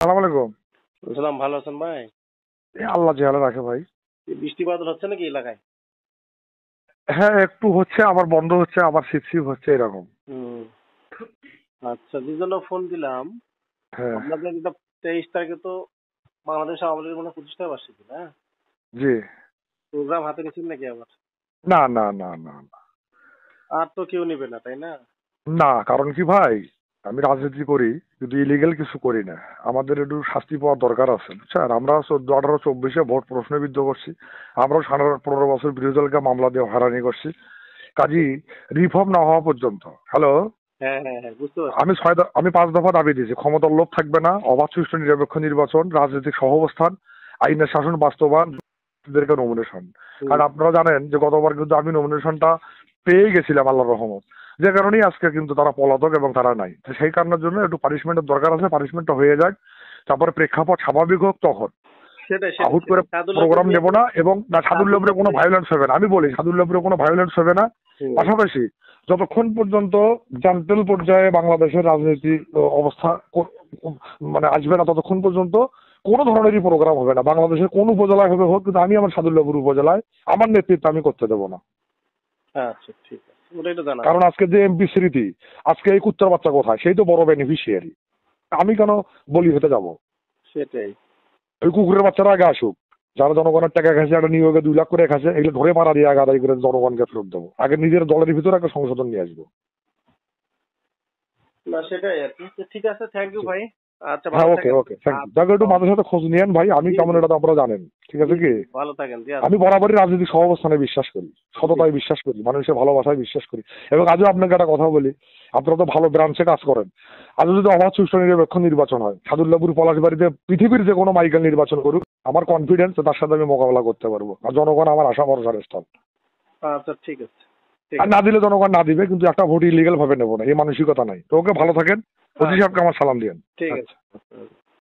সালাম আলাইকুম। সালাম, ভালো আছেন ভাই? আল্লাহ জিয়ালে রাখে ভাই। বৃষ্টি বাদল হচ্ছে নাকি এলাকায়? হ্যাঁ, একটু হচ্ছে আবার বন্ধ হচ্ছে আবার শীত হচ্ছে এরকম। হুম। আচ্ছা, যে জন্য ফোন দিলাম, হ্যাঁ। আপনাদের এটা 23 তারিখে তো বাংলাদেশ আওয়ামী লীগের মনে হয় 25টা বার্ষিকী, না? জি। প্রোগ্রাম হাতে নিয়েছেন নাকি আবার? না, না, না, না, না। আর তো কেউ নেবে না, তাই না? না, কারণ কি ভাই, আমি রাজনীতি করি কিন্তু ইলিগেল কিছু করি না। আমাদের একটু শাস্তি পাওয়ার দরকার আছে, বুঝছেন? আমরা 14, 18, 24-এ ভোট প্রশ্নবিদ্ধ করছি। আমরাও 15 বছর বিরোধী দলকে মামলা দিয়ে হয়রানি করছি। কাজেই রিফর্ম না হওয়া পর্যন্ত, হ্যালো, হ্যাঁ, হ্যাঁ, হ্যাঁ, বুঝতে পারছি। আমি 5 দফা দাবি দিয়েছি। ক্ষমতার লোভ থাকবে না, অবাধ সুষ্ঠু নিরপেক্ষ নির্বাচন, রাজনৈতিক সহাবস্থান, আইনের শাসন বাস্তবায়ন, এদেরকে নমিনেশন। কারণ আপনারা জানেন যে গতবার কিন্তু আমি নমিনেশনটা পেয়ে গেছিলাম আল্লাহর রহমত, যে কারণেই আজকে কিন্তু তারা পলাতক এবং তারা নাই। তো সেই কারণের জন্য একটু পানিশমেন্টের দরকার আছে, পানিশমেন্টটা হয়ে যাক, তারপরে প্রেক্ষাপট স্বাভাবিক হোক তখন সেটাই, আহুট সেটাই, করে সেটাই। সাদুল্লাহ প্রোগ্রাম নিয়ে নেব না, এবং না সাদুল্লাহ উপরে কোনো সাদুল্লাহ। ভায়োলেন্স হবে না। আমি বলি সাদুল্লাহ উপরে কোনো ভায়োলেন্স হবে না। হুম। পাশাপাশি যতক্ষণ পর্যন্ত জান্তেল পর্যায়ে বাংলাদেশের রাজনীতি অবস্থা মানে আসবে না, ততক্ষণ পর্যন্ত কোনো ধরনেরই প্রোগ্রাম হবে না। বাংলাদেশের কোন উপজেলায় হবে হোক, কিন্তু আমি আমার সাদুল্লাহপুর উপজেলায় আমার নেতৃত্ব আমি করতে দেবো না। আচ্ছা, ঠিক আছে, ওটাই তো জানা। কারণ আজকে যে এমপি স্মৃতি, আজকে এই কুত্তার বাচ্চা কোথায়, সেই তো বড় বেনিফিশিয়ারি। আমি কেন বলি হতে যাব? সেটাই। ওই কুকুরের বাচ্চারা আগে আসুক, যারা জনগণের টাকা খাচ্ছে, একটা নিয়োগে 2 লাখ করে খাচ্ছে, এগুলো ধরে মারা দিয়ে আগে আদায় করে জনগণকে ফেরত দেবো। আগে নিজের দলের ভিতরে একটা সংশোধন নিয়ে আসবো। না, সেটাই আর কি। তো ঠিক আছে, থ্যাংক ইউ ভাই। আচ্ছা, হ্যাঁ, ভালো ওকে থাকেন। ওকে, থ্যাংক ইউ। যাকে একটু মাঝে সাথে খোঁজ নিয়েন ভাই, আমি জি, কেমন জি, এটা তো আপনারা জানেন, ঠিক জি, আছে কি? জি, ভালো থাকেন। জি, আমি বরাবরই রাজনৈতিক সহাবস্থানে বিশ্বাস করি, জি, সততায় বিশ্বাস করি, মানুষের ভালোবাসায় বিশ্বাস করি। এবং আজও আপনাকে একটা কথা বলি, আপনারা তো ভালো ব্রাঞ্চে কাজ করেন। আজও যদি অবাধ সুষ্ঠু নিরপেক্ষ নির্বাচন হয়, সাদুল্লাপুর পলাশবাড়িতে পৃথিবীর যে কোনো মাইকেল নির্বাচন করুক, আমার কনফিডেন্স তার সাথে আমি মোকাবেলা করতে পারবো। আর জনগণ আমার আশা ভরসার স্থল। আচ্ছা, ঠিক আছে, ঠিক আর আছে, না দিলে জনগণ না দিবে, কিন্তু একটা ভোট ইলিগাল ভাবে নেবো না, এই মানসিকতা নাই। তো ওকে, ভালো থাকেন। ওসি আচ্ছা, সাহেবকে আমার সালাম দিয়েন। ঠিক আচ্ছা। আছে।